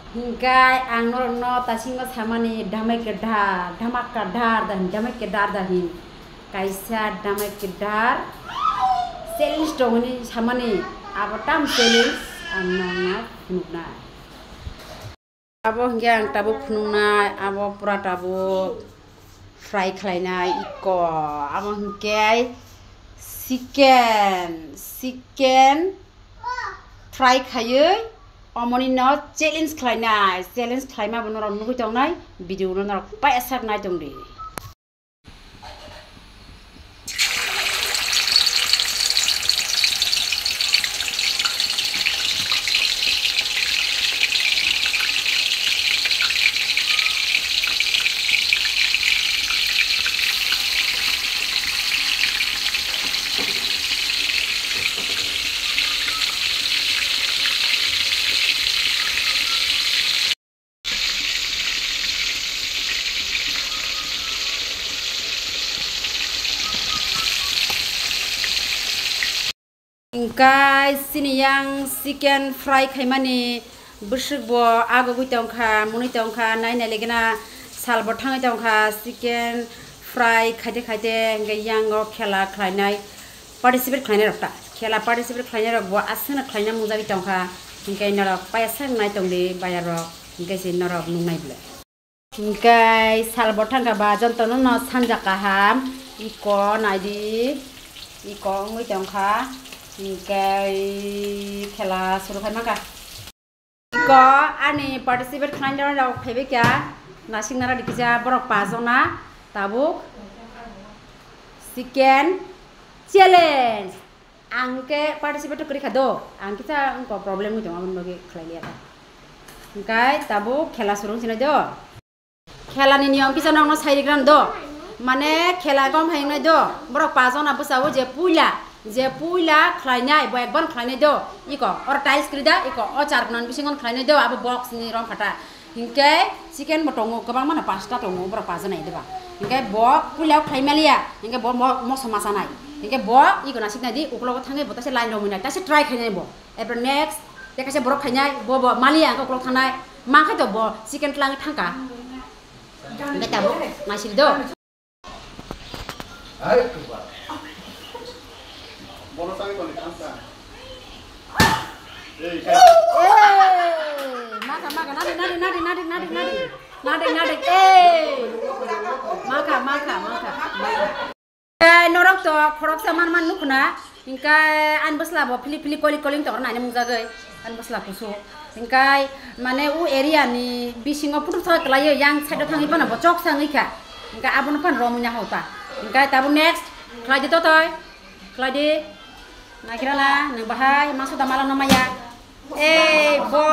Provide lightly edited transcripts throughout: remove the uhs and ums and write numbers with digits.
hinggai ang no tasingo samani damai kedar dhamak kedar dan damai kedar dahin kaisa damai kedar challenge dongni samani abatam challenge anna nukna abo hinggang tabu phunungna abo pura tabu fry khlainai iko abo hinggai chicken fry khayoi amoni no challenge khlaima bonora nugui tongnai video no nor paisar nai tongdi Ingkai sini yang chicken fry khaimani busuk bo ago gui tongkha muni tongkha nai nai legena salbo thangai tongkha chicken fry khaite ngai yang go khela khlainai participate khlainai rokta khela participate khlainai rok bo asana khlaina mujagi tongkha ingkai narok paisang nai tongdi bayar rok ingkai sin narok nungnai ble ingkai salbo thangka ba jontono no sanja kaham iko naidi iko ngui tongkha ingkai khela suru khai maka iko ani participate khlainai rok phaibe kya nasing nara dikija borok pajona tabuk chicken challenge angke participate kori khado angke ta ko problem hu jong bagi khlailia ta ingkai tabuk khela surung sinai do khela ni niyam kisa nang no sairigram do mane khela gom hainai do borok pajona busawo je puila khlainai bo ekban khlainai do iko or tiles krida iko o char non bisingon khlainai do abo box ni rom khata hingke chicken motongo gobang mana pasta tongo bro pajanai deba hingke bo puila khlaimalia hingke bo mo samasanai hingke bo iko nasikna di uklo thangai bo tase line romina tase try khainai bo ever next tekase borok khainai bo malia ko uklo thanai ma khai do bo chicken tlang thangka hingke tabo nasil do Maka nadi maka norok to khorok saman man nukna ingkai an basla bo pili calling to na mung jagai an basla kusu ingkai mane u area ni bisingo putu tha klayo yang side thangi pana bo chok sangi kha ingkai abun pan romunya hota ingkai tabu next khlai to toy khlai di nakira la nang bahai masuk tamalang namanya bo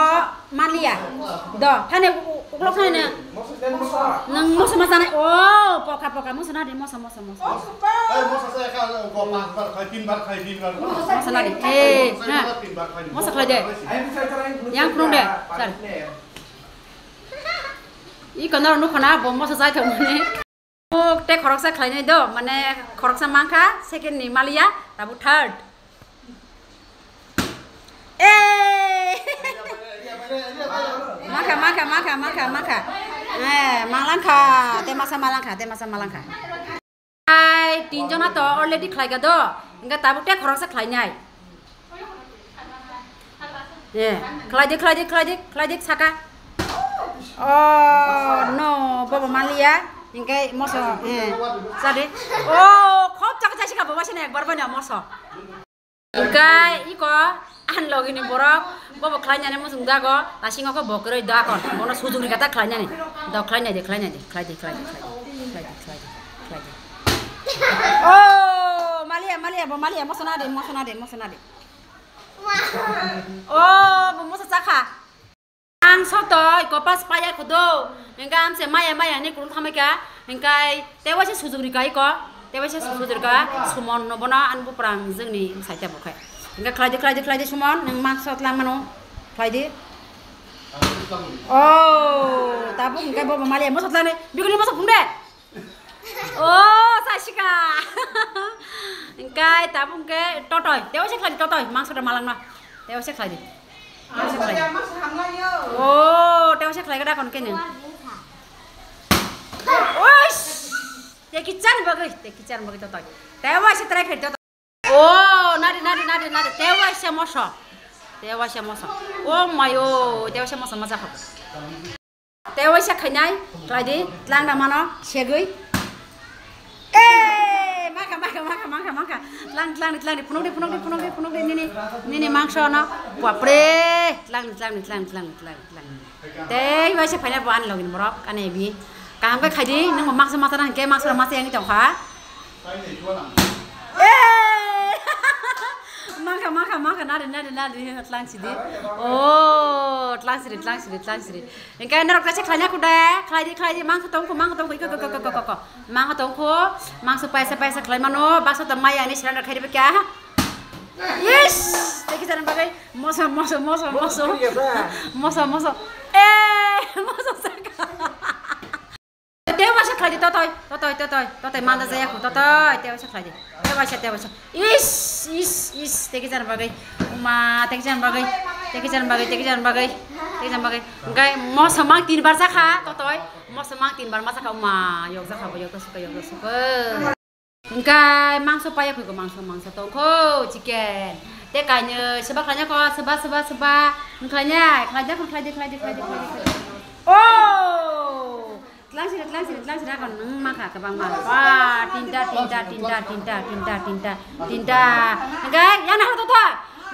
malia do thane uklok thane nang mosa masana oh poka mosa nadi mosa mosa saya kan khai tin bar mosa nadi nah mosa khlai de yang prung de sar I konar nu khona bo mosa sai thong ni te khorok sa khlai nei do mane khorok sa mangkha second ni malia tabu third maka malangka temasa malangka ai tinjon ha to already khlai ga do inga tabu te khorok sa khlai nai khlai dik saka oh no baba malia ingkai moso sade oh khop chak chak ka baba sene ekbar bana moso ingkai iko an logini borok bobo khlainya ne musung dago tasingo ko bokroi da kon mono sujuri kata khlainya ni da khlainya de khlai oh malia bo malia mosona de oh bo mosa chakha ang soto ko pas paya khodo engam se maya ni kurun thameka engkai tewa se sujuri kai ko tewa se sujuri ka sumon no bona an bu prang jengni saita bokai engka khlai de sumon nang maksud lang mano khlai de oh tabu engkai bo malia mosot lane biguni mosot bumde oh sasika engkai tabu engkai totoy tewa se khlai totoy maksud malang na tewa se khlai de oh kon kene oish te kican bagai to toy tewa se trai khet to oh nari tewa se moso oh mayo tewa se moso maja khab tewa se khainai kladi tlang na mano segui mangka tlang punung nini mangso no bapre tlang tewa se khainai bo an login borok ane bi kaham kai khaidi nang mangso mata nang ke mangso mata yang tong kha mangka nari tlang sidi oh tlang sidi engkai narok kase khlanya kuda khlai mangso tong ko ko mangso tong ko mangso paisa khlai mano bakso tamai ani siran khaidi be kya yes teki jaran bagai moso saka tewa se khlai totoy manda jaya ko totoy tewa se khlai tewa se is teki jaran bagai uma teki jaran bagai engai moso mang 3 bar sakha totoy moso mang 3 bar masakha uma yok suka engai mangso paya ko mangso tong ko chicken te kanya seba khlanya ko seba khlanya oh tlang sira kon mangka ka bang ma wah tinta engai yana ho to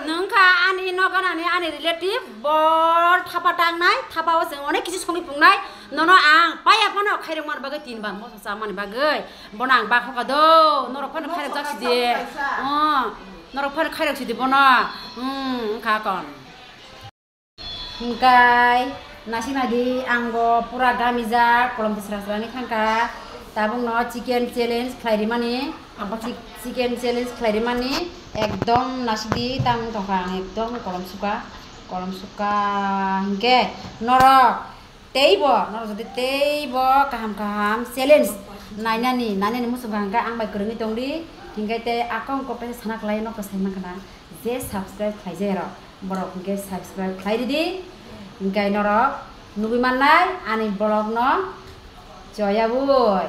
nungka ani noganani ani relative bor thapa tangnai thapa wa jeng onek kisi songi pungnai nono ang paya pono khaireng mar bagai 3 ban moso samani bagai bonang ba khoka do norok phan khairek jaksi de norok phan khairek sidi bono ka kon hingkai nasina di anggo pura gamija kolom tisrasrani khangka tabung no chicken challenge khlairi mani ampa chicken challenge khlairi mani ekdom nasidi tang tongkang ekdom kolom suka hingke norok teibo jodi teibo kaham challenge nainani musuba hangka ang bai kurungi tongdi hingke te akong ko pe sana klai no ko saima kana je subscribe khlaije ro borok hingke subscribe khlairi di hingke norok nubi manai ani blog no joya boy